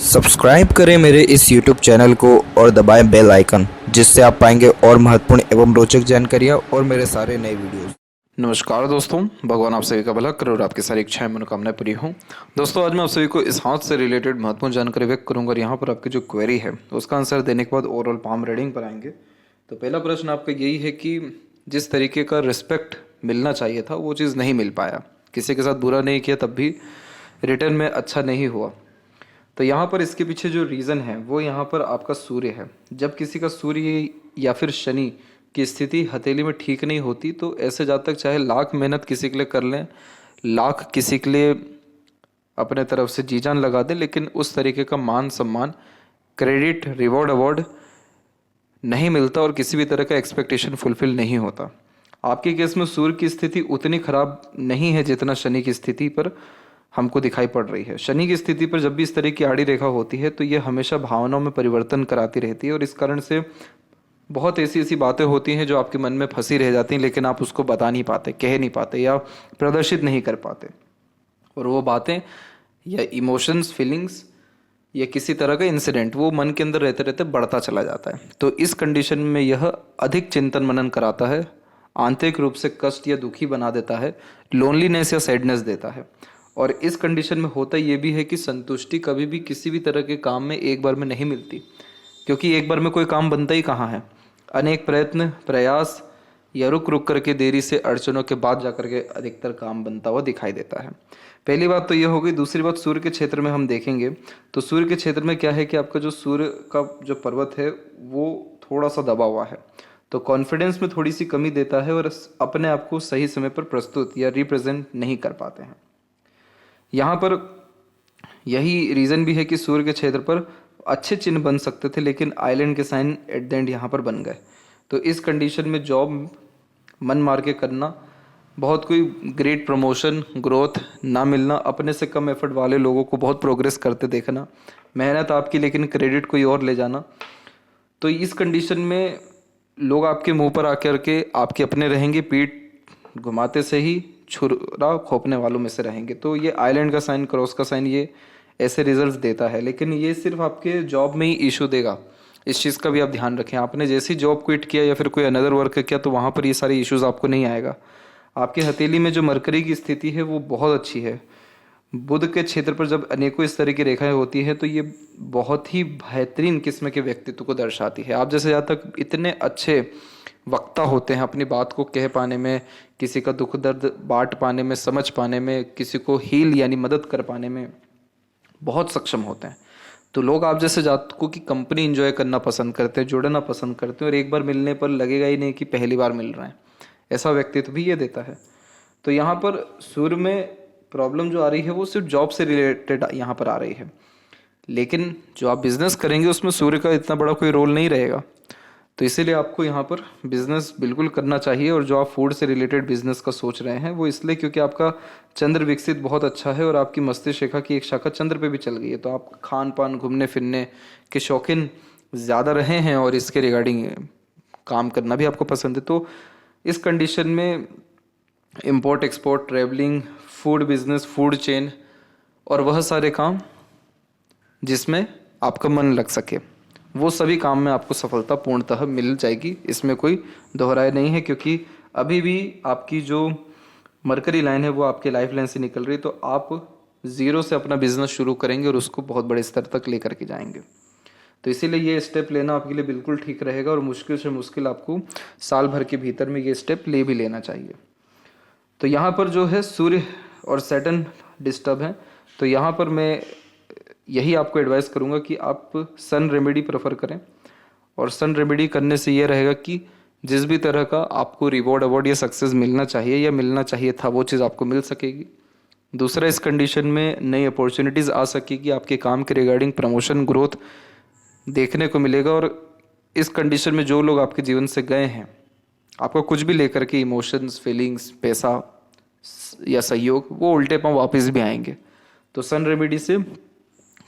Subscribe करें मेरे इस YouTube चैनल को और दबाएं बेल आइकन, जिससे आप पाएंगे और महत्वपूर्ण एवं रोचक जानकारियाँ और मेरे सारे नए वीडियोस। नमस्कार दोस्तों, भगवान आप सभी का भला करे और आपकी सारी इच्छाएं मनोकामनाएं पूरी हों। दोस्तों, आज मैं आप सभी को इस हाथ से रिलेटेड महत्वपूर्ण जानकारी व्यक्त करूंगा और यहाँ पर आपकी जो क्वेरी है उसका आंसर देने के बाद ओवरऑल पाम रीडिंग पर आएंगे। तो पहला प्रश्न आपका यही है कि जिस तरीके का रिस्पेक्ट मिलना चाहिए था वो चीज़ नहीं मिल पाया, किसी के साथ बुरा नहीं किया तब भी रिटर्न में अच्छा नहीं हुआ। तो यहाँ पर इसके पीछे जो रीज़न है वो यहाँ पर आपका सूर्य है। जब किसी का सूर्य या फिर शनि की स्थिति हथेली में ठीक नहीं होती तो ऐसे जातक चाहे लाख मेहनत किसी के लिए कर लें, लाख किसी के लिए अपने तरफ से जी जान लगा दें, लेकिन उस तरीके का मान सम्मान, क्रेडिट, रिवॉर्ड, अवार्ड नहीं मिलता और किसी भी तरह का एक्सपेक्टेशन फुलफिल नहीं होता। आपके केस में सूर्य की स्थिति उतनी खराब नहीं है जितना शनि की स्थिति पर हमको दिखाई पड़ रही है। शनि की स्थिति पर जब भी इस तरह की आड़ी रेखा होती है तो ये हमेशा भावनाओं में परिवर्तन कराती रहती है और इस कारण से बहुत ऐसी ऐसी बातें होती हैं जो आपके मन में फंसी रह जाती हैं, लेकिन आप उसको बता नहीं पाते, कह नहीं पाते या प्रदर्शित नहीं कर पाते। और वो बातें या इमोशंस, फीलिंग्स या किसी तरह का इंसिडेंट वो मन के अंदर रहते रहते बढ़ता चला जाता है। तो इस कंडीशन में यह अधिक चिंतन मनन कराता है, आंतरिक रूप से कष्ट या दुखी बना देता है, लोनलीनेस या सैडनेस देता है। और इस कंडीशन में होता ये भी है कि संतुष्टि कभी भी किसी भी तरह के काम में एक बार में नहीं मिलती, क्योंकि एक बार में कोई काम बनता ही कहाँ है। अनेक प्रयत्न, प्रयास या रुक रुक करके देरी से अड़चनों के बाद जाकर के अधिकतर काम बनता हुआ दिखाई देता है। पहली बात तो ये हो गई। दूसरी बात, सूर्य के क्षेत्र में हम देखेंगे तो सूर्य के क्षेत्र में क्या है कि आपका जो सूर्य का जो पर्वत है वो थोड़ा सा दबा हुआ है, तो कॉन्फिडेंस में थोड़ी सी कमी देता है और अपने आप को सही समय पर प्रस्तुत या रिप्रेजेंट नहीं कर पाते हैं। यहाँ पर यही रीज़न भी है कि सूर्य के क्षेत्र पर अच्छे चिन्ह बन सकते थे, लेकिन आइलैंड के साइन एट द एंड यहाँ पर बन गए। तो इस कंडीशन में जॉब मन मार के करना, बहुत कोई ग्रेट प्रमोशन, ग्रोथ ना मिलना, अपने से कम एफर्ट वाले लोगों को बहुत प्रोग्रेस करते देखना, मेहनत आपकी लेकिन क्रेडिट कोई और ले जाना। तो इस कंडीशन में लोग आपके मुंह पर आकर के आपके अपने रहेंगे, पीठ घुमाते से ही छुरा खोपने वालों में से रहेंगे। तो ये आइलैंड का साइन, क्रॉस का साइन, ये ऐसे रिजल्ट्स देता है, लेकिन ये सिर्फ आपके जॉब में ही इशू देगा। इस चीज़ का भी आप ध्यान रखें। आपने जैसे ही जॉब क्विट किया या फिर कोई अनदर वर्क किया तो वहाँ पर ये सारे इश्यूज आपको नहीं आएगा। आपके हथेली में जो मरकरी की स्थिति है वो बहुत अच्छी है। बुध के क्षेत्र पर जब अनेकों इस तरह की रेखाएं होती हैं तो ये बहुत ही बेहतरीन किस्म के व्यक्तित्व को दर्शाती है। आप जैसे जहाँ तक इतने अच्छे वक्ता होते हैं, अपनी बात को कह पाने में, किसी का दुख दर्द बांट पाने में, समझ पाने में, किसी को हील यानी मदद कर पाने में बहुत सक्षम होते हैं। तो लोग आप जैसे जातकों की कंपनी एंजॉय करना पसंद करते हैं, जुड़ना पसंद करते हैं, और एक बार मिलने पर लगेगा ही नहीं कि पहली बार मिल रहे हैं। ऐसा व्यक्तित्व भी ये देता है। तो यहाँ पर सूर्य में प्रॉब्लम जो आ रही है वो सिर्फ जॉब से रिलेटेड यहाँ पर आ रही है, लेकिन जो आप बिजनेस करेंगे उसमें सूर्य का इतना बड़ा कोई रोल नहीं रहेगा। तो इसीलिए आपको यहाँ पर बिजनेस बिल्कुल करना चाहिए। और जो आप फूड से रिलेटेड बिजनेस का सोच रहे हैं वो इसलिए क्योंकि आपका चंद्र विकसित बहुत अच्छा है और आपकी मस्तिष्क रेखा की एक शाखा चंद्र पे भी चल गई है। तो आप खान पान, घूमने फिरने के शौकीन ज़्यादा रहे हैं और इसके रिगार्डिंग काम करना भी आपको पसंद है। तो इस कंडीशन में import export, travelling, food business, food chain और वह सारे काम जिसमें आपका मन लग सके, वो सभी काम में आपको सफलता पूर्णतः मिल जाएगी। इसमें कोई दोहराए नहीं है, क्योंकि अभी भी आपकी जो मरकरी लाइन है वो आपके लाइफ लाइन से निकल रही है। तो आप ज़ीरो से अपना बिजनेस शुरू करेंगे और उसको बहुत बड़े स्तर तक लेकर के जाएंगे। तो इसीलिए ये स्टेप लेना आपके लिए बिल्कुल ठीक रहेगा और मुश्किल से मुश्किल आपको साल भर के भीतर में ये स्टेप ले भी लेना चाहिए। तो यहाँ पर जो है सूर्य और सैटर्न डिस्टर्ब हैं, तो यहाँ पर मैं यही आपको एडवाइस करूँगा कि आप सन रेमेडी प्रेफर करें। और सन रेमेडी करने से ये रहेगा कि जिस भी तरह का आपको रिवॉर्ड, अवार्ड या सक्सेस मिलना चाहिए या मिलना चाहिए था वो चीज़ आपको मिल सकेगी। दूसरा, इस कंडीशन में नई अपॉर्चुनिटीज़ आ सकेगी, आपके काम के रिगार्डिंग प्रमोशन, ग्रोथ देखने को मिलेगा। और इस कंडीशन में जो लोग आपके जीवन से गए हैं, आपको कुछ भी लेकर के इमोशंस, फीलिंग्स, पैसा या सहयोग, वो उल्टे पांव वापस भी आएंगे। तो सन रेमेडी से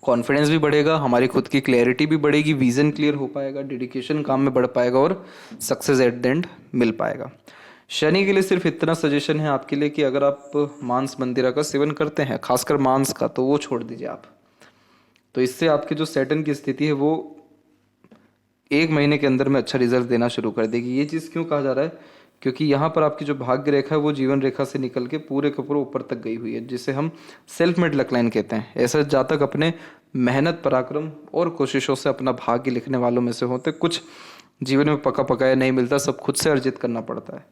कॉन्फिडेंस भी बढ़ेगा, हमारी खुद की क्लैरिटी भी बढ़ेगी, विजन क्लियर हो पाएगा, डेडिकेशन काम में बढ़ पाएगा और सक्सेस एट द एंड मिल पाएगा। शनि के लिए सिर्फ इतना सजेशन है आपके लिए कि अगर आप मांस मंदिरा का सेवन करते हैं, खासकर मांस का, तो वो छोड़ दीजिए आप। तो इससे आपके जो सैटर्न की स्थिति है वो 1 महीने के अंदर में अच्छा रिजल्ट देना शुरू कर देगी। ये चीज़ क्यों कहा जा रहा है? क्योंकि यहाँ पर आपकी जो भाग्य रेखा है वो जीवन रेखा से निकल के पूरे के पूरे ऊपर तक गई हुई है, जिसे हम सेल्फ मेड लक लाइन कहते हैं। ऐसा जातक अपने मेहनत, पराक्रम और कोशिशों से अपना भाग्य लिखने वालों में से होते। कुछ जीवन में पका पकाया नहीं मिलता, सब खुद से अर्जित करना पड़ता है।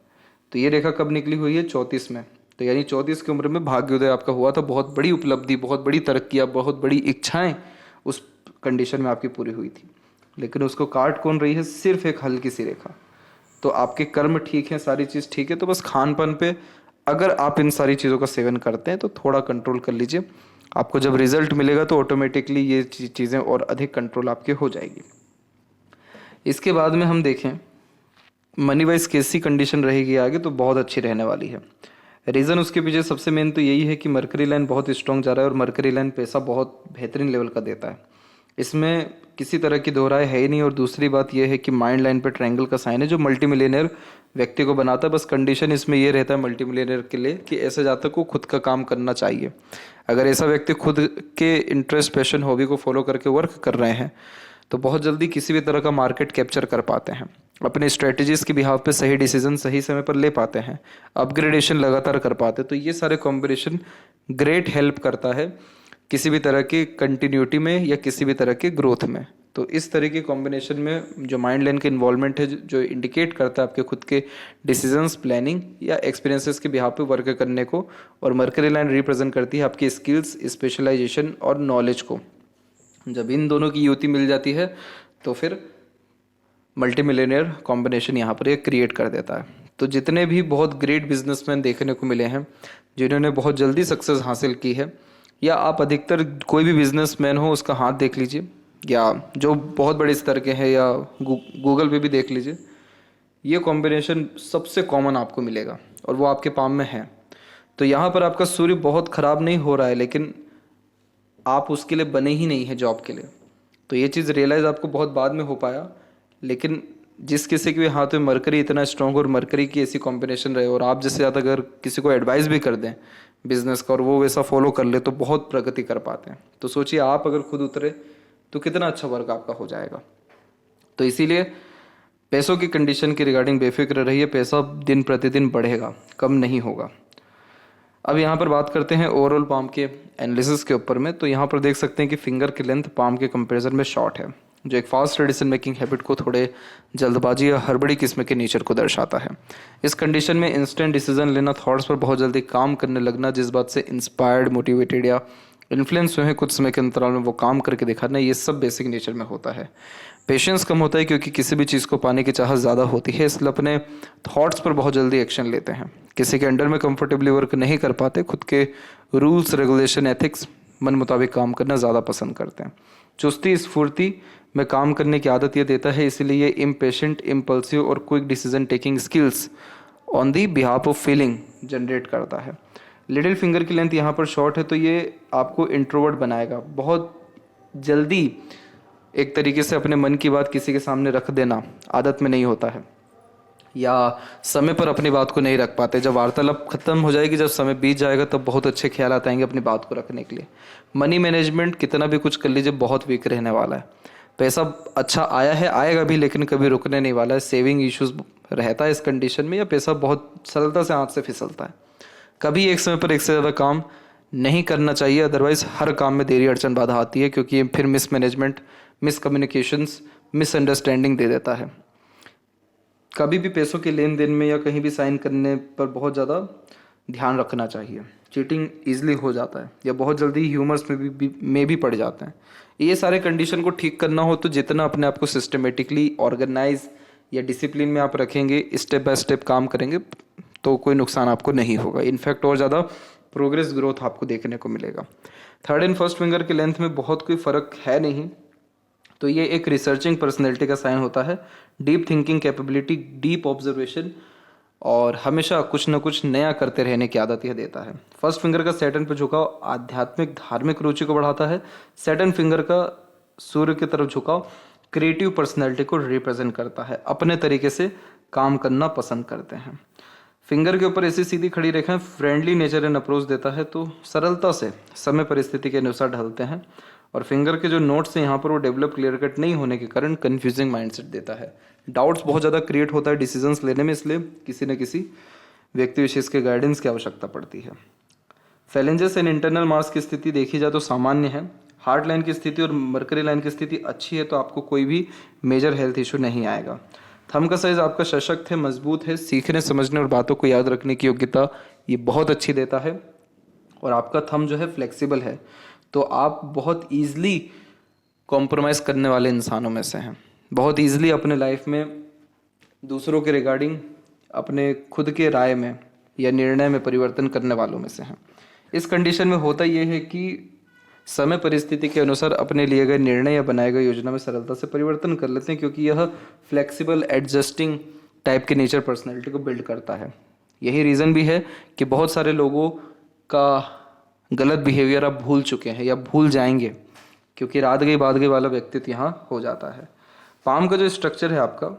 तो ये रेखा कब निकली हुई है? 34 में। तो यानी 34 की उम्र में भाग्योदय आपका हुआ था। बहुत बड़ी उपलब्धि, बहुत बड़ी तरक्कियाँ, बहुत बड़ी इच्छाएं उस कंडीशन में आपकी पूरी हुई थी। लेकिन उसको काट कौन रही है? सिर्फ एक हल्की सी रेखा। तो आपके कर्म ठीक है, सारी चीज़ ठीक है, तो बस खान पान पे अगर आप इन सारी चीज़ों का सेवन करते हैं तो थोड़ा कंट्रोल कर लीजिए। आपको जब रिजल्ट मिलेगा तो ऑटोमेटिकली ये चीज़ें और अधिक कंट्रोल आपके हो जाएगी। इसके बाद में हम देखें मनी वाइज कैसी कंडीशन रहेगी आगे, तो बहुत अच्छी रहने वाली है। रीज़न उसके पीछे सबसे मेन तो यही है कि मरकरी लाइन बहुत स्ट्रॉन्ग जा रहा है और मरकरी लाइन पैसा बहुत बेहतरीन लेवल का देता है। इसमें किसी तरह की दो राय है ही नहीं। और दूसरी बात यह है कि माइंड लाइन पे ट्रायंगल का साइन है जो मल्टी मिलियनर व्यक्ति को बनाता है। बस कंडीशन इसमें यह रहता है मल्टी मिलियनर के लिए कि ऐसे जातक को खुद का काम करना चाहिए। अगर ऐसा व्यक्ति खुद के इंटरेस्ट, पैशन, हॉबी को फॉलो करके वर्क कर रहे हैं तो बहुत जल्दी किसी भी तरह का मार्केट कैप्चर कर पाते हैं, अपने स्ट्रेटजीज के बिहाव पे सही डिसीजन सही समय पर ले पाते हैं, अपग्रेडेशन लगातार कर पाते हैं। तो ये सारे कॉम्बिनेशन ग्रेट हेल्प करता है किसी भी तरह की कंटिन्यूटी में या किसी भी तरह के ग्रोथ में। तो इस तरह के कॉम्बिनेशन में जो माइंड लाइन के इन्वॉल्वमेंट है जो इंडिकेट करता है आपके खुद के डिसीजंस, प्लानिंग या एक्सपीरियंसेस के बिहाव पे वर्क करने को। और मरकरी लाइन रिप्रेजेंट करती है आपकी स्किल्स, स्पेशलाइजेशन और नॉलेज को। जब इन दोनों की युति मिल जाती है तो फिर मल्टी मिलियनियर कॉम्बिनेशन यहाँ पर ये क्रिएट कर देता है। तो जितने भी बहुत ग्रेट बिजनेसमैन देखने को मिले हैं जिन्होंने बहुत जल्दी सक्सेस हासिल की है, या आप अधिकतर कोई भी बिजनेसमैन हो उसका हाथ देख लीजिए, या जो बहुत बड़े स्तर के हैं या गूगल पे भी देख लीजिए, ये कॉम्बिनेशन सबसे कॉमन आपको मिलेगा और वो आपके पाम में है। तो यहाँ पर आपका सूर्य बहुत ख़राब नहीं हो रहा है, लेकिन आप उसके लिए बने ही नहीं है जॉब के लिए। तो ये चीज़ रियलाइज़ आपको बहुत बाद में हो पाया। लेकिन जिस किसी के भी हाथ में मरकरी इतना स्ट्रॉन्ग और मरकरी की ऐसी कॉम्बिनेशन रहे और आप जैसे ज़्यादा अगर किसी को एडवाइस भी कर दें बिजनेस का और वो वैसा फॉलो कर ले तो बहुत प्रगति कर पाते हैं। तो सोचिए आप अगर खुद उतरे तो कितना अच्छा वर्क आपका हो जाएगा। तो इसीलिए पैसों की कंडीशन के रिगार्डिंग बेफिक्र रहिए। पैसा दिन प्रतिदिन बढ़ेगा, कम नहीं होगा। अब यहाँ पर बात करते हैं ओवरऑल पाम के एनालिसिस के ऊपर में। तो यहाँ पर देख सकते हैं कि फिंगर की लेंथ पाम के कंपैरिजन में शॉर्ट है, जो एक फास्ट डिसीजन मेकिंग हैबिट को थोड़े जल्दबाजी या हड़बड़ी किस्म के नेचर को दर्शाता है। इस कंडीशन में इंस्टेंट डिसीजन लेना, थॉट्स पर बहुत जल्दी काम करने लगना, जिस बात से इंस्पायर्ड, मोटिवेटेड या इन्फ्लुएंस हुए हैं कुछ समय के अंतराल में वो काम करके दिखाना, ये सब बेसिक नेचर में होता है। पेशेंस कम होता है क्योंकि किसी भी चीज़ को पाने की चाहत ज़्यादा होती है, इसलिए अपने थॉट्स पर बहुत जल्दी एक्शन लेते हैं। किसी के अंडर में कंफर्टेबली वर्क नहीं कर पाते, खुद के रूल्स, रेगुलेशन, एथिक्स मन मुताबिक काम करना ज़्यादा पसंद करते हैं। चुस्ती, स्फूर्ति में काम करने की आदत ये देता है, इसलिए ये इम्पेशेंट, इम्पल्सिव और quick decision taking skills on the behalf of feeling generate करता है। लिटिल फिंगर की लेंथ यहाँ पर शॉर्ट है तो ये आपको इंट्रोवर्ट बनाएगा। बहुत जल्दी एक तरीके से अपने मन की बात किसी के सामने रख देना आदत में नहीं होता है, या समय पर अपनी बात को नहीं रख पाते। जब वार्तालाप खत्म हो जाएगी, जब समय बीत जाएगा, तब बहुत अच्छे ख्याल आएंगे अपनी बात को रखने के लिए। मनी मैनेजमेंट कितना भी कुछ कर लीजिए बहुत वीक रहने वाला है। पैसा अच्छा आया है, आएगा भी, लेकिन कभी रुकने नहीं वाला है। सेविंग इश्यूज रहता है इस कंडीशन में, या पैसा बहुत सरलता से हाथ से फिसलता है। कभी एक समय पर एक से ज़्यादा काम नहीं करना चाहिए, अदरवाइज हर काम में देरी, अड़चन, बाधा आती है, क्योंकि ये फिर मिसमैनेजमेंट, मिसकम्युनिकेशंस, मिसअंडरस्टैंडिंग दे देता है। कभी भी पैसों के लेन देन में या कहीं भी साइन करने पर बहुत ज़्यादा ध्यान रखना चाहिए। चीटिंग ईजिली हो जाता है या बहुत जल्दी ह्यूमर्स में भी पड़ जाते हैं। ये सारे कंडीशन को ठीक करना हो तो जितना अपने आप को सिस्टमेटिकली ऑर्गेनाइज या डिसिप्लिन में आप रखेंगे, स्टेप बाय स्टेप काम करेंगे, तो कोई नुकसान आपको नहीं होगा। इनफैक्ट और ज़्यादा प्रोग्रेस, ग्रोथ आपको देखने को मिलेगा। थर्ड एंड फर्स्ट फिंगर के लेंथ में बहुत कोई फ़र्क है नहीं, तो ये एक रिसर्चिंग पर्सनैलिटी का साइन होता है। Deep thinking capability, deep observation और हमेशा कुछ न कुछ नया करते रहने की आदत यह देता है। फर्स्ट फिंगर का सैटर्न पर झुकाव आध्यात्मिक, धार्मिक रुचि को बढ़ाता है। सैटर्न फिंगर का सूर्य की तरफ झुकाव क्रिएटिव पर्सनैलिटी को रिप्रेजेंट करता है, अपने तरीके से काम करना पसंद करते हैं। फिंगर के ऊपर ऐसी सीधी खड़ी रेखाएं फ्रेंडली नेचर एंड अप्रोच देता है, तो सरलता से समय परिस्थिति के अनुसार ढलते हैं और फिंगर के जो नोट्स हैं यहाँ पर वो डेवलप क्लियर कट नहीं होने के कारण कंफ्यूजिंग माइंडसेट देता है, डाउट्स बहुत ज़्यादा क्रिएट होता है डिसीजंस लेने में, इसलिए किसी न किसी व्यक्ति विशेष के गाइडेंस की आवश्यकता पड़ती है। फेलेंजेस एंड इंटरनल मार्स की स्थिति देखी जाए तो सामान्य है। हार्ट लाइन की स्थिति और मरकरी लाइन की स्थिति अच्छी है तो आपको कोई भी मेजर हेल्थ इशू नहीं आएगा। थंब का साइज आपका सशक्त है, मजबूत है, सीखने समझने और बातों को याद रखने की योग्यता ये बहुत अच्छी देता है। और आपका थंब जो है फ्लेक्सिबल है, तो आप बहुत ईजिली कॉम्प्रोमाइज़ करने वाले इंसानों में से हैं। बहुत ईजिली अपने लाइफ में दूसरों के रिगार्डिंग अपने खुद के राय में या निर्णय में परिवर्तन करने वालों में से हैं। इस कंडीशन में होता यह है कि समय परिस्थिति के अनुसार अपने लिए गए निर्णय या बनाए गए योजना में सरलता से परिवर्तन कर लेते हैं, क्योंकि यह फ्लेक्सिबल एडजस्टिंग टाइप के नेचर पर्सनैलिटी को बिल्ड करता है। यही रीज़न भी है कि बहुत सारे लोगों का गलत बिहेवियर आप भूल चुके हैं या भूल जाएंगे, क्योंकि रात गई बात गई वाला व्यक्तित्व यहाँ हो जाता है। पाम का जो स्ट्रक्चर है आपका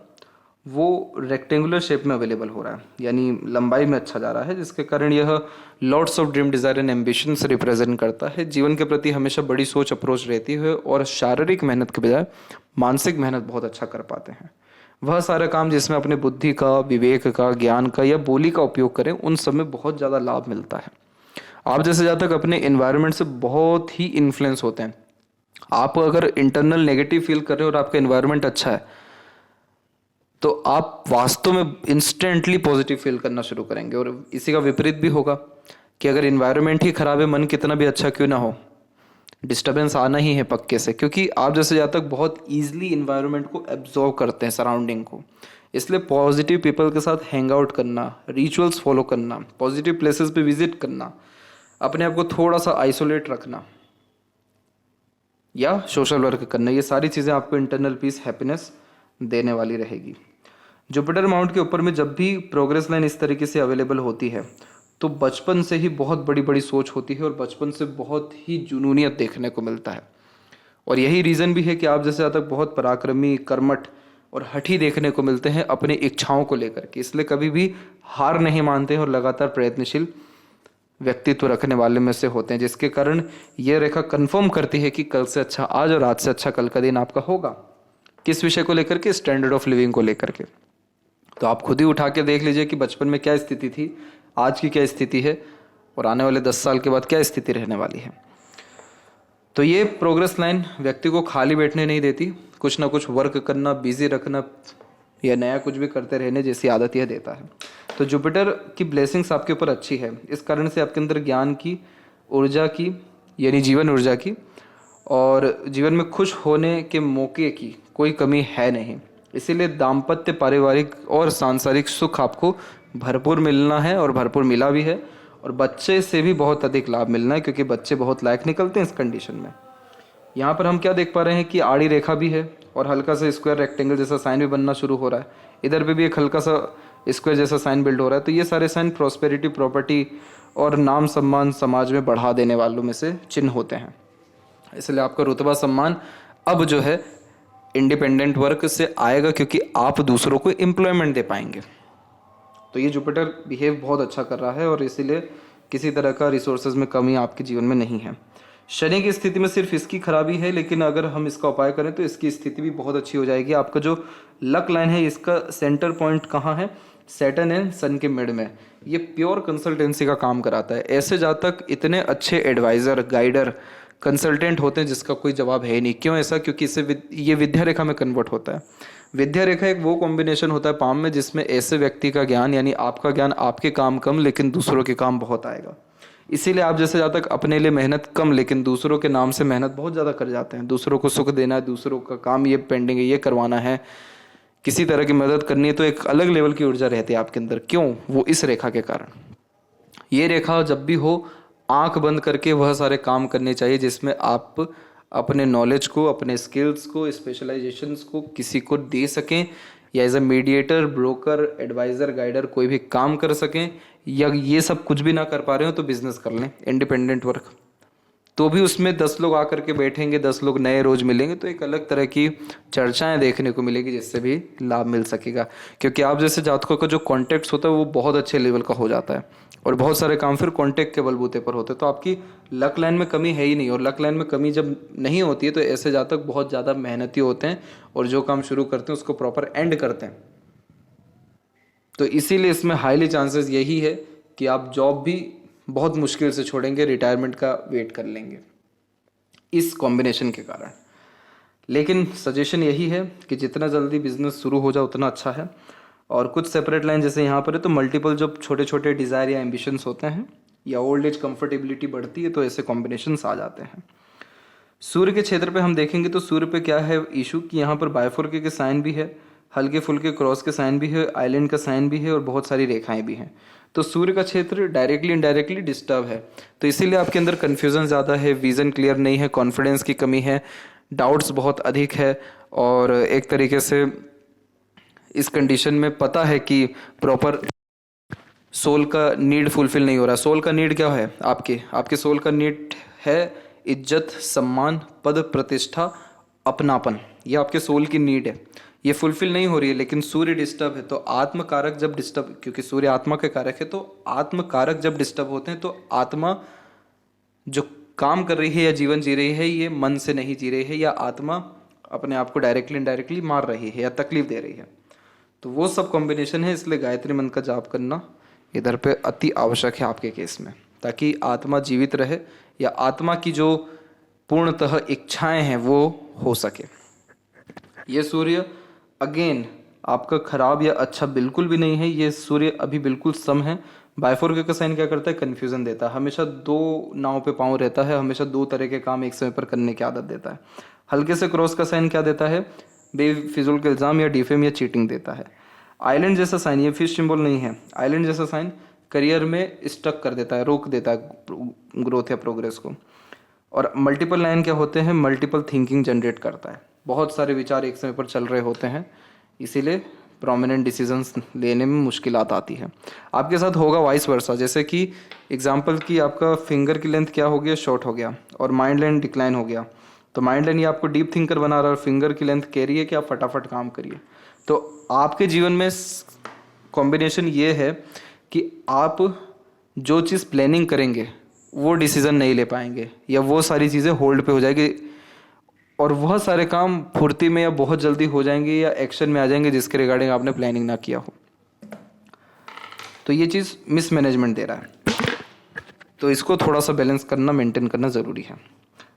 वो रेक्टेंगुलर शेप में अवेलेबल हो रहा है, यानी लंबाई में अच्छा जा रहा है, जिसके कारण यह lots of dream desire and ambitions represent करता है। जीवन के प्रति हमेशा बड़ी सोच अप्रोच रहती है और शारीरिक मेहनत के बजाय मानसिक मेहनत बहुत अच्छा कर पाते हैं। वह सारा काम जिसमें अपने बुद्धि का, विवेक का, ज्ञान का या बोली का उपयोग करें, उन सब में बहुत ज़्यादा लाभ मिलता है। आप जैसे जहाँ तक अपने इन्वायरमेंट से बहुत ही इन्फ्लुएंस होते हैं। आप अगर इंटरनल नेगेटिव फील कर रहे हो और आपका इन्वायरमेंट अच्छा है तो आप वास्तव में इंस्टेंटली पॉजिटिव फील करना शुरू करेंगे। और इसी का विपरीत भी होगा कि अगर इन्वायरमेंट ही खराब है, मन कितना भी अच्छा क्यों ना हो, डिस्टर्बेंस आना ही है पक्के से, क्योंकि आप जैसे जहाँ तक बहुत ईजिली इन्वायरमेंट को एब्जॉर्व करते हैं, सराउंडिंग को। इसलिए पॉजिटिव पीपल के साथ हैंग आउट करना, रिचुअल्स फॉलो करना, पॉजिटिव प्लेसेस पे विजिट करना, अपने आप को थोड़ा सा आइसोलेट रखना या सोशल वर्क करना, ये सारी चीज़ें आपको इंटरनल पीस, हैप्पीनेस देने वाली रहेगी। जुपिटर माउंट के ऊपर में जब भी प्रोग्रेस लाइन इस तरीके से अवेलेबल होती है तो बचपन से ही बहुत बड़ी बड़ी सोच होती है और बचपन से बहुत ही जुनूनियत देखने को मिलता है। और यही रीज़न भी है कि आप जैसे आज तक बहुत पराक्रमी, कर्मठ और हठी देखने को मिलते हैं अपनी इच्छाओं को लेकर के। इसलिए कभी भी हार नहीं मानते हैं और लगातार प्रयत्नशील व्यक्तित्व रखने वाले में से होते हैं, जिसके कारण ये रेखा कंफर्म करती है कि कल से अच्छा आज और आज से अच्छा कल का दिन आपका होगा। किस विषय को लेकर के? स्टैंडर्ड ऑफ लिविंग को लेकर के। तो आप खुद ही उठा के देख लीजिए कि बचपन में क्या स्थिति थी, आज की क्या स्थिति है और आने वाले 10 साल के बाद क्या स्थिति रहने वाली है। तो ये प्रोग्रेस लाइन व्यक्ति को खाली बैठने नहीं देती, कुछ ना कुछ वर्क करना, बिजी रखना या नया कुछ भी करते रहने जैसी आदत यह देता है। तो जुपिटर की ब्लेसिंग्स आपके ऊपर अच्छी है, इस कारण से आपके अंदर ज्ञान की, ऊर्जा की, यानी जीवन ऊर्जा की और जीवन में खुश होने के मौके की कोई कमी है नहीं। इसीलिए दाम्पत्य, पारिवारिक और सांसारिक सुख आपको भरपूर मिलना है और भरपूर मिला भी है। और बच्चे से भी बहुत अधिक लाभ मिलना है, क्योंकि बच्चे बहुत लायक निकलते हैं इस कंडीशन में। यहाँ पर हम क्या देख पा रहे हैं कि आड़ी रेखा भी है और हल्का सा स्क्वायर रेक्टेंगल जैसा साइन भी बनना शुरू हो रहा है। इधर पे भी एक हल्का सा स्क्वायर जैसा साइन बिल्ड हो रहा है। तो ये सारे साइन प्रॉस्पेरिटी, प्रॉपर्टी और नाम सम्मान समाज में बढ़ा देने वालों में से चिन्ह होते हैं। इसलिए आपका रुतबा सम्मान अब जो है इंडिपेंडेंट वर्क से आएगा, क्योंकि आप दूसरों को एम्प्लॉयमेंट दे पाएंगे। तो ये जुपिटर बिहेव बहुत अच्छा कर रहा है और इसीलिए किसी तरह का रिसोर्सेज में कमी आपके जीवन में नहीं है। शनि की स्थिति में सिर्फ इसकी खराबी है, लेकिन अगर हम इसका उपाय करें तो इसकी स्थिति भी बहुत अच्छी हो जाएगी। आपका जो लक लाइन है इसका सेंटर पॉइंट कहाँ है? सैटर्न एंड सन के मिड में। ये प्योर कंसल्टेंसी का काम कराता है। ऐसे जातक इतने अच्छे एडवाइज़र, गाइडर, कंसल्टेंट होते हैं जिसका कोई जवाब है ही नहीं। क्यों ऐसा? क्योंकि इससे ये विद्या रेखा में कन्वर्ट होता है। विद्या रेखा एक वो कॉम्बिनेशन होता है पाम में जिसमें ऐसे व्यक्ति का ज्ञान, यानी आपका ज्ञान, आपके काम कम लेकिन दूसरों के काम बहुत आएगा। इसीलिए आप जैसे जहाँ तक अपने लिए मेहनत कम लेकिन दूसरों के नाम से मेहनत बहुत ज़्यादा कर जाते हैं। दूसरों को सुख देना है, दूसरों का काम ये पेंडिंग है, ये करवाना है, किसी तरह की मदद करनी है, तो एक अलग लेवल की ऊर्जा रहती है आपके अंदर। क्यों? वो इस रेखा के कारण। ये रेखा जब भी हो, आंख बंद करके वह सारे काम करने चाहिए जिसमें आप अपने नॉलेज को, अपने स्किल्स को, स्पेशलाइजेशंस को किसी को दे सकें, या as a mediator, broker, advisor, guider कोई भी काम कर सकें। या ये सब कुछ भी ना कर पा रहे हो तो बिजनेस कर लें, इंडिपेंडेंट वर्क। तो भी उसमें 10 लोग आकर के बैठेंगे, 10 लोग नए रोज मिलेंगे, तो एक अलग तरह की चर्चाएं देखने को मिलेगी जिससे भी लाभ मिल सकेगा। क्योंकि आप जैसे जातकों का जो कॉन्टेक्ट होता है वो बहुत अच्छे लेवल का हो जाता है और बहुत सारे काम फिर कॉन्टेक्ट के बलबूते पर होते हैं, तो आपकी लक लाइन में कमी है ही नहीं। और लक लाइन में कमी जब नहीं होती है तो ऐसे जातक बहुत ज़्यादा मेहनती होते हैं और जो काम शुरू करते हैं उसको प्रॉपर एंड करते हैं। तो इसीलिए इसमें हाईली चांसेस यही है कि आप जॉब भी बहुत मुश्किल से छोड़ेंगे, रिटायरमेंट का वेट कर लेंगे इस कॉम्बिनेशन के कारण। लेकिन सजेशन यही है कि जितना जल्दी बिजनेस शुरू हो जाए उतना अच्छा है। और कुछ सेपरेट लाइन जैसे यहाँ पर है तो मल्टीपल जब छोटे छोटे डिज़ायर या एम्बिशंस होते हैं या ओल्ड एज कंफर्टेबिलिटी बढ़ती है तो ऐसे कॉम्बिनेशंस आ जाते हैं। सूर्य के क्षेत्र पे हम देखेंगे तो सूर्य पे क्या है इशू कि यहाँ पर बायफोर्के के साइन भी है, हल्के फुल्के क्रॉस के साइन भी है, आइलैंड का साइन भी है और बहुत सारी रेखाएं भी हैं। तो सूर्य का क्षेत्र डायरेक्टली इनडायरेक्टली डिस्टर्ब है, तो इसीलिए आपके अंदर कन्फ्यूजन ज़्यादा है, विजन क्लियर नहीं है, कॉन्फिडेंस की कमी है, डाउट्स बहुत अधिक है और एक तरीके से इस कंडीशन में पता है कि प्रॉपर सोल का नीड फुलफिल नहीं हो रहा। सोल का नीड क्या है आपके सोल का नीड है इज्जत, सम्मान, पद, प्रतिष्ठा, अपनापन। ये आपके सोल की नीड है, ये फुलफिल नहीं हो रही है। लेकिन सूर्य डिस्टर्ब है तो आत्म कारक जब डिस्टर्ब, क्योंकि सूर्य आत्मा के कारक है, तो आत्म कारक जब डिस्टर्ब होते हैं तो आत्मा जो काम कर रही है या जीवन जी रही है ये मन से नहीं जी रही है, या आत्मा अपने आप को डायरेक्टली इनडायरेक्टली मार रही है या तकलीफ दे रही है। तो वो सब कॉम्बिनेशन है, इसलिए गायत्री मंत्र का जाप करना इधर पे अति आवश्यक है आपके केस में, ताकि आत्मा जीवित रहे या आत्मा की जो पूर्णतः इच्छाएं हैं वो हो सके। ये सूर्य अगेन आपका खराब या अच्छा बिल्कुल भी नहीं है, ये सूर्य अभी बिल्कुल सम है। बायफोर्के का साइन क्या करता है, कन्फ्यूजन देता है, हमेशा दो नाव पे पांव रहता है, हमेशा दो तरह के काम एक समय पर करने की आदत देता है। हल्के से क्रॉस का साइन क्या देता है, बेफिजुल के इल्जाम या डिफेम या चीटिंग देता है। आइलैंड जैसा साइन, ये फिश सिंबल नहीं है, आइलैंड जैसा साइन करियर में स्टक कर देता है, रोक देता है ग्रोथ या प्रोग्रेस को। और मल्टीपल लाइन क्या होते हैं, मल्टीपल थिंकिंग जनरेट करता है, बहुत सारे विचार एक समय पर चल रहे होते हैं, इसीलिए प्रोमिनेंट डिसीजंस लेने में मुश्किलात आती है। आपके साथ होगा वाइस वर्सा, जैसे कि एग्जांपल कि आपका फिंगर की लेंथ क्या हो गया, शॉर्ट हो गया और माइंड लाइन डिक्लाइन हो गया। तो माइंड लाइन ये आपको डीप थिंकर बना रहा है और फिंगर की लेंथ कह रही है कि आप फटाफट काम करिए। तो आपके जीवन में कॉम्बिनेशन ये है कि आप जो चीज़ प्लानिंग करेंगे वो डिसीजन नहीं ले पाएंगे या वो सारी चीज़ें होल्ड पे हो जाएगी और वह सारे काम फुर्ती में या बहुत जल्दी हो जाएंगे या एक्शन में आ जाएंगे जिसके रिगार्डिंग आपने प्लानिंग ना किया हो। तो ये चीज़ मिसमैनेजमेंट दे रहा है, तो इसको थोड़ा सा बैलेंस करना, मेंटेन करना ज़रूरी है।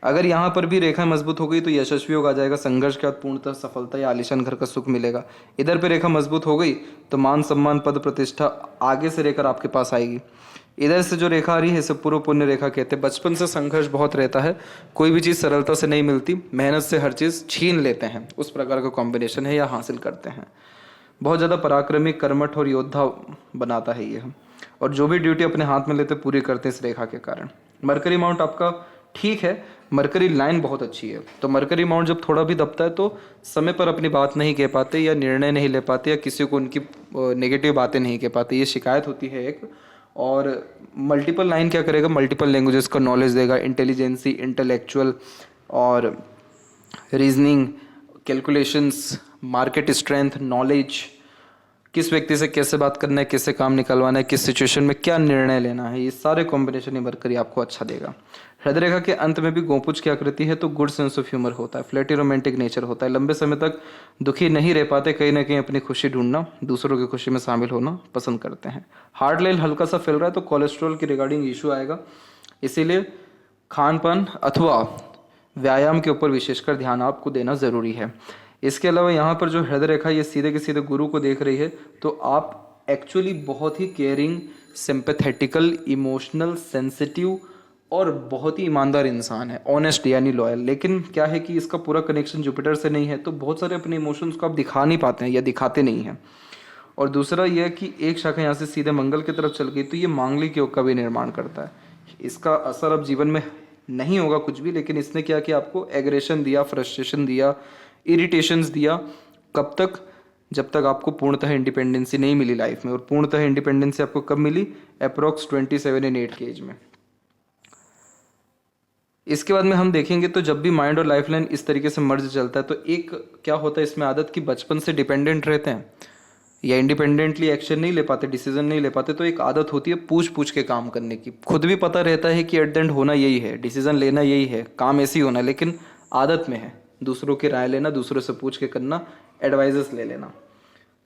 अगर यहाँ पर भी रेखा मजबूत हो गई तो यशस्वी योग आ जाएगा, संघर्ष के बाद पूर्णतः सफलता या आलीशान घर का सुख मिलेगा। इधर पे रेखा मजबूत हो गई तो मान सम्मान पद प्रतिष्ठा आगे से रेखा आपके पास आएगी। इधर से जो रेखा आ रही है इसे पूर्व पुण्य रेखा कहते हैं। बचपन से संघर्ष बहुत रहता है, कोई भी चीज़ सरलता से नहीं मिलती, मेहनत से हर चीज़ छीन लेते हैं, उस प्रकार का कॉम्बिनेशन है या हासिल करते हैं। बहुत ज़्यादा पराक्रमी, कर्मठ और योद्धा बनाता है ये, और जो भी ड्यूटी अपने हाथ में लेते पूरी करते हैं इस रेखा के कारण। मरकरी माउंट आपका ठीक है, मरकरी लाइन बहुत अच्छी है, तो मरकरी माउंट जब थोड़ा भी दबता है तो समय पर अपनी बात नहीं कह पाते या निर्णय नहीं ले पाते या किसी को उनकी नेगेटिव बातें नहीं कह पाते, ये शिकायत होती है एक। और मल्टीपल लाइन क्या करेगा, मल्टीपल लैंग्वेजेस का नॉलेज देगा, इंटेलिजेंसी, इंटेलेक्चुअल और reasoning, calculations, market strength, knowledge, किस व्यक्ति से कैसे बात करना है, कैसे काम निकलवाना है, किस सिचुएशन में क्या निर्णय लेना है, ये सारे कॉम्बिनेशन ही मरकरी आपको अच्छा देगा। हृदय रेखा के अंत में भी गोपुज की आकृति है तो गुड सेंस ऑफ ह्यूमर होता है, फ्लैटी रोमांटिक नेचर होता है, लंबे समय तक दुखी नहीं रह पाते, कहीं ना कहीं अपनी खुशी ढूंढना, दूसरों की खुशी में शामिल होना पसंद करते हैं। हार्ट लेवल हल्का सा फैल रहा है तो कोलेस्ट्रॉल की रिगार्डिंग इशू आएगा, इसीलिए खान पान अथवा व्यायाम के ऊपर विशेषकर ध्यान आपको देना ज़रूरी है। इसके अलावा यहाँ पर जो हृदय रेखा ये सीधे के सीधे गुरु को देख रही है, तो आप एक्चुअली बहुत ही केयरिंग, सिंपैथेटिकल, इमोशनल, सेंसिटिव और बहुत ही ईमानदार इंसान है, ऑनेस्ट यानी लॉयल। लेकिन क्या है कि इसका पूरा कनेक्शन जुपिटर से नहीं है, तो बहुत सारे अपने इमोशंस को आप दिखा नहीं पाते हैं या दिखाते नहीं हैं। और दूसरा यह है कि एक शाखा यहाँ से सीधे मंगल की तरफ चल गई तो ये मांगलिक योग का भी निर्माण करता है। इसका असर अब जीवन में नहीं होगा कुछ भी, लेकिन इसने क्या किया, आपको एग्रेशन दिया, फ्रस्ट्रेशन दिया, इरिटेशंस दिया। कब तक, जब तक आपको पूर्णतः इंडिपेंडेंसी नहीं मिली लाइफ में। और पूर्णतः इंडिपेंडेंसी आपको कब मिली, अप्रोक्स 27 and 8 के एज में। इसके बाद में हम देखेंगे तो जब भी माइंड और लाइफ लाइन इस तरीके से मर्ज चलता है तो एक क्या होता है इसमें आदत कि बचपन से डिपेंडेंट रहते हैं या इंडिपेंडेंटली एक्शन नहीं ले पाते, डिसीजन नहीं ले पाते, तो एक आदत होती है पूछ पूछ के काम करने की। खुद भी पता रहता है कि एट द एंड होना यही है, डिसीजन लेना यही है, काम ऐसे ही होना, लेकिन आदत में है दूसरों की राय लेना, दूसरों से पूछ के करना, एडवाइजेस ले लेना।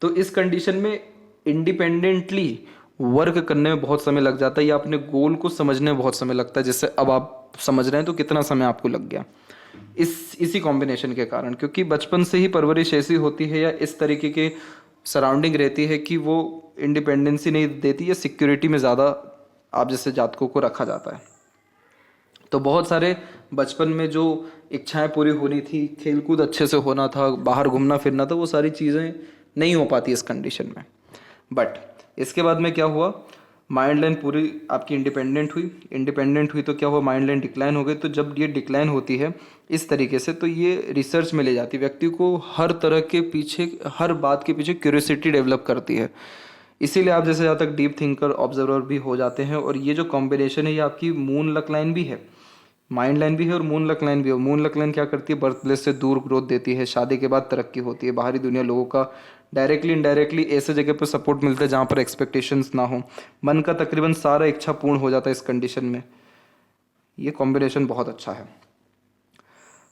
तो इस कंडीशन में इंडिपेंडेंटली वर्क करने में बहुत समय लग जाता है या अपने गोल को समझने में बहुत समय लगता है, जैसे अब आप समझ रहे हैं तो कितना समय आपको लग गया इसी कॉम्बिनेशन के कारण, क्योंकि बचपन से ही परवरिश ऐसी होती है या इस तरीके के सराउंडिंग रहती है कि वो इंडिपेंडेंसी नहीं देती या सिक्योरिटी में ज़्यादा आप जैसे जातकों को रखा जाता है। तो बहुत सारे बचपन में जो इच्छाएं पूरी होनी थी, खेलकूद अच्छे से होना था, बाहर घूमना फिरना था, वो सारी चीज़ें नहीं हो पाती इस कंडीशन में। बट इसके बाद में क्या हुआ, माइंड लाइन पूरी आपकी इंडिपेंडेंट हुई तो क्या हुआ, माइंड लाइन डिक्लाइन हो गई। तो जब ये डिक्लाइन होती है इस तरीके से तो ये रिसर्च में ले जाती है व्यक्ति को, हर तरह के पीछे, हर बात के पीछे क्यूरियोसिटी डेवलप करती है। इसीलिए आप जैसे जहाँ तक डीप थिंकर, ऑब्जर्वर भी हो जाते हैं। और ये जो कॉम्बिनेशन है ये आपकी मून लक लाइन भी है, माइंड लाइन भी है और मून लक लाइन भी है। मून लक लाइन क्या करती है, बर्थ प्लेस से दूर ग्रोथ देती है, शादी के बाद तरक्की होती है, बाहरी दुनिया लोगों का डायरेक्टली इनडायरेक्टली ऐसे जगह पर सपोर्ट मिलता है जहाँ पर एक्सपेक्टेशंस ना हो, मन का तकरीबन सारा इच्छा पूर्ण हो जाता है इस कंडीशन में। ये कॉम्बिनेशन बहुत अच्छा है।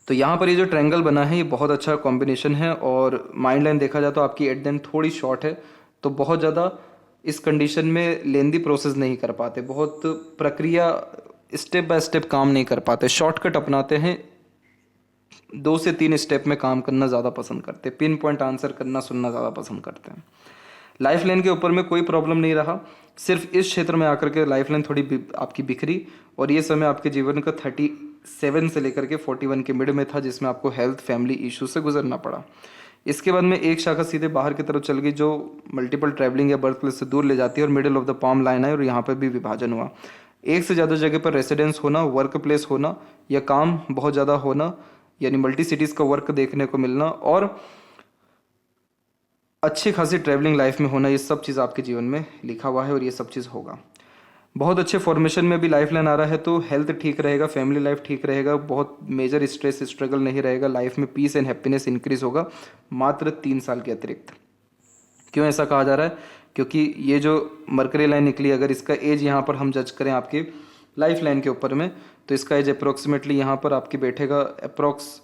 तो यहाँ पर ये जो ट्रायंगल बना है ये बहुत अच्छा कॉम्बिनेशन है। और माइंड लाइन देखा जाए तो आपकी एट द एंड थोड़ी शॉर्ट है, तो बहुत ज़्यादा इस कंडीशन में लेंदी प्रोसेस नहीं कर पाते, बहुत प्रक्रिया स्टेप बाय स्टेप काम नहीं कर पाते, शॉर्टकट अपनाते हैं, 2 से 3 स्टेप में काम करना ज़्यादा पसंद करते हैं, पिन पॉइंट आंसर करना, सुनना ज़्यादा पसंद करते हैं। लाइफ लाइन के ऊपर में कोई प्रॉब्लम नहीं रहा, सिर्फ इस क्षेत्र में आकर के लाइफ लाइन थोड़ी आपकी बिखरी। और ये समय आपके जीवन का 37 से लेकर के 41 के मिड में था, जिसमें आपको हेल्थ, फैमिली इशू से गुजरना पड़ा। इसके बाद में एक शाखा सीधे बाहर की तरफ चल गई जो मल्टीपल ट्रैवलिंग या बर्थ प्लेस से दूर ले जाती है, और middle of the palm line है और यहाँ पर भी विभाजन हुआ। एक से ज़्यादा जगह पर रेसिडेंस होना, वर्क प्लेस होना या काम बहुत ज़्यादा होना, यानी मल्टी सिटीज़ का वर्क देखने को मिलना और अच्छी खासी ट्रैवलिंग लाइफ में होना, ये सब चीज़ आपके जीवन में लिखा हुआ है और ये सब चीज़ होगा। बहुत अच्छे फॉर्मेशन में भी लाइफ लाइन आ रहा है तो हेल्थ ठीक रहेगा, फैमिली लाइफ ठीक रहेगा, बहुत मेजर स्ट्रेस स्ट्रगल नहीं रहेगा, लाइफ में पीस एंड हैप्पीनेस इंक्रीज होगा मात्र 3 साल के अतिरिक्त। क्यों ऐसा कहा जा रहा है, क्योंकि ये जो मरकरी लाइन निकली, अगर इसका एज यहाँ पर हम जज करें आपके लाइफ लाइन के ऊपर में, तो इसका एज अप्रोक्सीमेटली यहाँ पर आपकी बैठेगा अप्रोक्स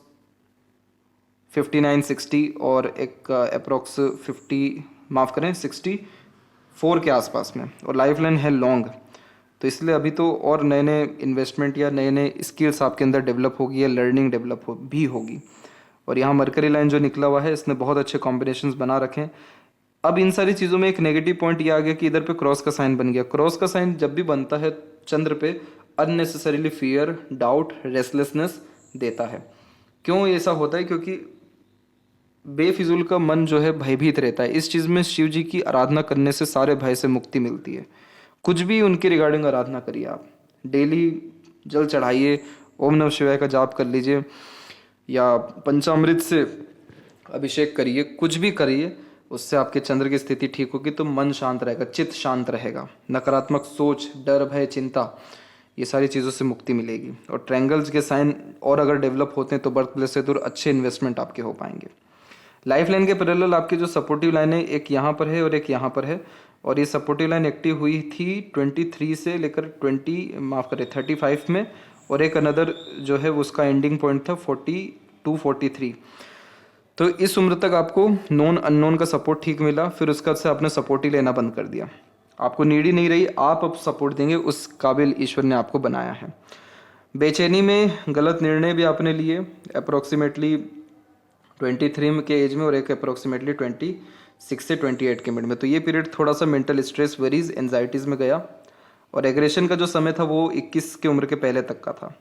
59-60 और एक अप्रोक्स 64 के आसपास में। और लाइफ लाइन है लॉन्ग, तो इसलिए अभी तो और नए नए इन्वेस्टमेंट या नए नए स्किल्स आपके अंदर डेवलप होगी या लर्निंग डेवलप भी होगी। और यहाँ मरकरी लाइन जो निकला हुआ है इसने बहुत अच्छे कॉम्बिनेशंस बना रखे हैं। अब इन सारी चीज़ों में एक नेगेटिव पॉइंट ये आ गया कि इधर पे क्रॉस का साइन बन गया। क्रॉस का साइन जब भी बनता है चंद्र पे अननेसेसरीली फियर, डाउट, रेस्टलेसनेस देता है। क्यों ऐसा होता है, क्योंकि बेफिजूल का मन जो है भयभीत रहता है। इस चीज़ में शिव जी की आराधना करने से सारे भय से मुक्ति मिलती है। कुछ भी उनके रिगार्डिंग आराधना करिए आप, डेली जल चढ़ाइए, ओम नमः शिवाय का जाप कर लीजिए या पंचामृत से अभिषेक करिए, कुछ भी करिए, उससे आपके चंद्र की स्थिति ठीक होगी तो मन शांत रहेगा, चित्त शांत रहेगा, नकारात्मक सोच, डर, भय, चिंता, ये सारी चीज़ों से मुक्ति मिलेगी। और ट्रायंगल्स के साइन और अगर डेवलप होते हैं तो बर्थ प्लेस से दूर अच्छे इन्वेस्टमेंट आपके हो पाएंगे। लाइफ लाइन के पैरेलल आपकी जो सपोर्टिव लाइन है एक यहाँ पर है और एक यहाँ पर है, और ये सपोर्टिव लाइन एक्टिव हुई थी 23 से लेकर 35 में, और एक अनदर जो है उसका एंडिंग पॉइंट था 42-43। तो इस उम्र तक आपको नॉन अननोन का सपोर्ट ठीक मिला, फिर उसका से आपने सपोर्ट ही लेना बंद कर दिया, आपको नीड ही नहीं रही, आप अब सपोर्ट देंगे, उस काबिल ईश्वर ने आपको बनाया है। बेचैनी में गलत निर्णय भी आपने लिए अप्रोक्सीमेटली 23 के एज में और एक अप्रोक्सीमेटली 26 से 28 के मिड में। तो ये पीरियड थोड़ा सा मेंटल स्ट्रेस, वरीज, एंजाइटीज़ में गया। और एग्रेशन का जो समय था वो 21 की उम्र के पहले तक का था।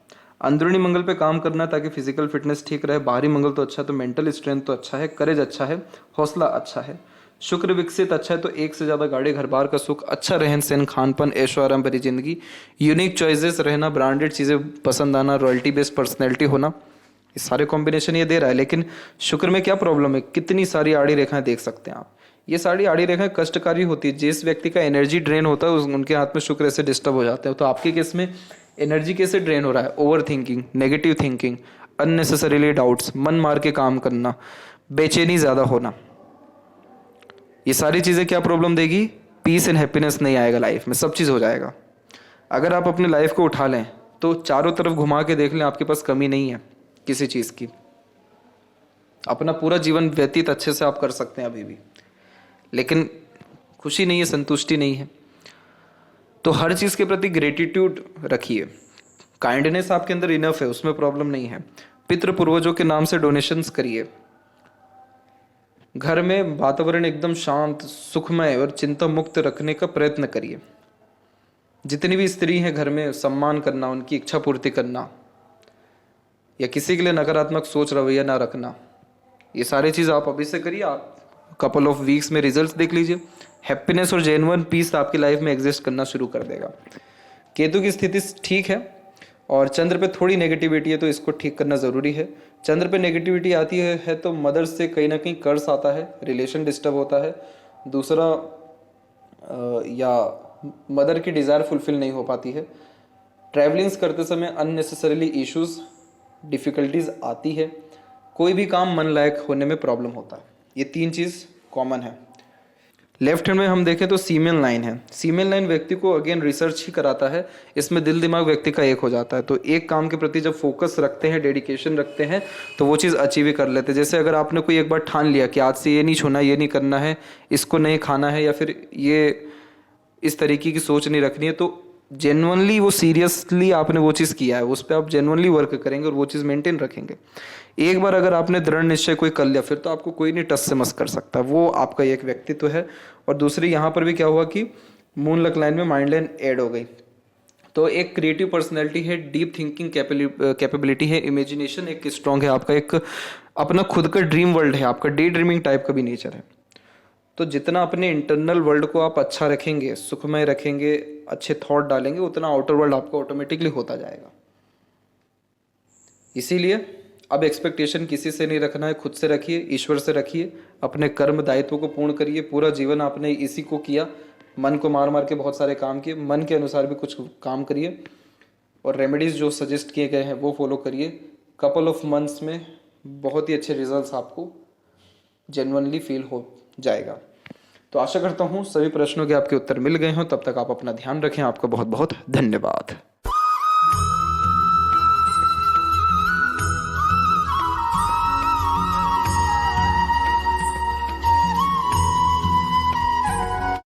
अंदरूनी मंगल पे काम करना है ताकि फिजिकल फिटनेस ठीक रहे, बाहरी मंगल तो अच्छा है तो मेंटल स्ट्रेंथ तो अच्छा है, करेज अच्छा है, हौसला अच्छा है, शुक्र विकसित अच्छा है तो एक से ज़्यादा गाड़ी, घर बार का सुख, अच्छा रहन सहन, खानपान, ऐशो आराम भरी जिंदगी, यूनिक चॉइसेस रहना, ब्रांडेड चीज़ें पसंद आना, रॉयल्टी बेस्ड पर्सनैलिटी होना, ये सारे कॉम्बिनेशन ये दे रहा है। लेकिन शुक्र में क्या प्रॉब्लम है, कितनी सारी आड़ी रेखाएं देख सकते हैं आप। ये सारी आड़ी रेखाएं कष्टकारी होती है, जिस व्यक्ति का एनर्जी ड्रेन होता है उनके हाथ में शुक्र ऐसे डिस्टर्ब हो जाते हैं। तो आपके केस में एनर्जी कैसे ड्रेन हो रहा है? Over thinking, negative thinking, unnecessarily doubts, मन मार के काम करना, बेचैनी ज़्यादा होना, ये सारी चीज़ें क्या प्रॉब्लम देगी? पीस एंड हैप्पीनेस नहीं आएगा लाइफ में, सब चीज़ हो जाएगा। अगर आप अपनी लाइफ को उठा लें तो चारों तरफ घुमा के देख लें, आपके पास कमी नहीं है किसी चीज़ की। अपना पूरा जीवन व्यतीत अच्छे से आप कर सकते हैं अभी भी, लेकिन खुशी नहीं है, संतुष्टि नहीं है। तो हर चीज़ के प्रति ग्रेटिट्यूड रखिए। काइंडनेस आपके अंदर इनफ है, उसमें प्रॉब्लम नहीं है। पितृ पूर्वजों के नाम से डोनेशंस करिए। घर में वातावरण एकदम शांत, सुखमय और चिंता मुक्त रखने का प्रयत्न करिए। जितनी भी स्त्री हैं घर में, सम्मान करना, उनकी इच्छा पूर्ति करना, या किसी के लिए नकारात्मक सोच रवैया ना रखना, ये सारी चीज़ आप अभी से करिए। आप कपल ऑफ वीक्स में रिजल्ट्स देख लीजिए। हैप्पीनेस और जेन्युइन पीस आपकी लाइफ में एग्जिस्ट करना शुरू कर देगा। केतु की स्थिति ठीक है और चंद्र पे थोड़ी नेगेटिविटी है, तो इसको ठीक करना ज़रूरी है। चंद्र पे नेगेटिविटी आती है तो मदर से कहीं ना कहीं कर्ज आता है, रिलेशन डिस्टर्ब होता है। दूसरा या मदर की डिज़ायर फुलफिल नहीं हो पाती है। ट्रैवलिंग्स करते समय अननेसेसरीली इश्यूज, डिफ़िकल्टीज आती है। कोई भी काम मन लायक होने में प्रॉब्लम होता है। ये तीन चीज़ कॉमन है। लेफ्ट हैंड में हम देखें तो सीमेन लाइन है। सीमेन लाइन व्यक्ति को अगेन रिसर्च ही कराता है। इसमें दिल दिमाग व्यक्ति का एक हो जाता है। तो एक काम के प्रति जब फोकस रखते हैं, डेडिकेशन रखते हैं, तो वो चीज़ अचीव ही कर लेते हैं। जैसे अगर आपने कोई एक बार ठान लिया कि आज से ये नहीं छूना, ये नहीं करना है, इसको नहीं खाना है, या फिर ये इस तरीके की सोच नहीं रखनी है, तो जेन्युइनली वो सीरियसली आपने वो चीज़ किया है, उस पर आप जेन्युइनली वर्क करेंगे और वो चीज़ मेंटेन रखेंगे। एक बार अगर आपने दृढ़ निश्चय कोई कर लिया, फिर तो आपको कोई नहीं टस से मस कर सकता। वो आपका एक व्यक्तित्व है। और दूसरी यहाँ पर भी क्या हुआ कि मून लक लाइन में माइंड लाइन ऐड हो गई, तो एक क्रिएटिव पर्सनैलिटी है, डीप थिंकिंग कैपेबिलिटी है, इमेजिनेशन एक स्ट्रॉन्ग है, आपका एक अपना खुद का ड्रीम वर्ल्ड है, आपका डे ड्रीमिंग टाइप का भी नेचर है। तो जितना अपने इंटरनल वर्ल्ड को आप अच्छा रखेंगे, सुखमय रखेंगे, अच्छे थॉट डालेंगे, उतना आउटर वर्ल्ड आपका ऑटोमेटिकली होता जाएगा। इसीलिए अब एक्सपेक्टेशन किसी से नहीं रखना है, खुद से रखिए, ईश्वर से रखिए। अपने कर्म दायित्व को पूर्ण करिए। पूरा जीवन आपने इसी को किया, मन को मार मार के बहुत सारे काम किए, मन के अनुसार भी कुछ काम करिए और रेमेडीज जो सजेस्ट किए गए हैं वो फॉलो करिए। कपल ऑफ मंथ्स में बहुत ही अच्छे रिजल्ट्स आपको जेन्युइनली फील हो जाएगा। तो आशा करता हूँ सभी प्रश्नों के आपके उत्तर मिल गए हों। तब तक आप अपना ध्यान रखें। आपका बहुत बहुत धन्यवाद।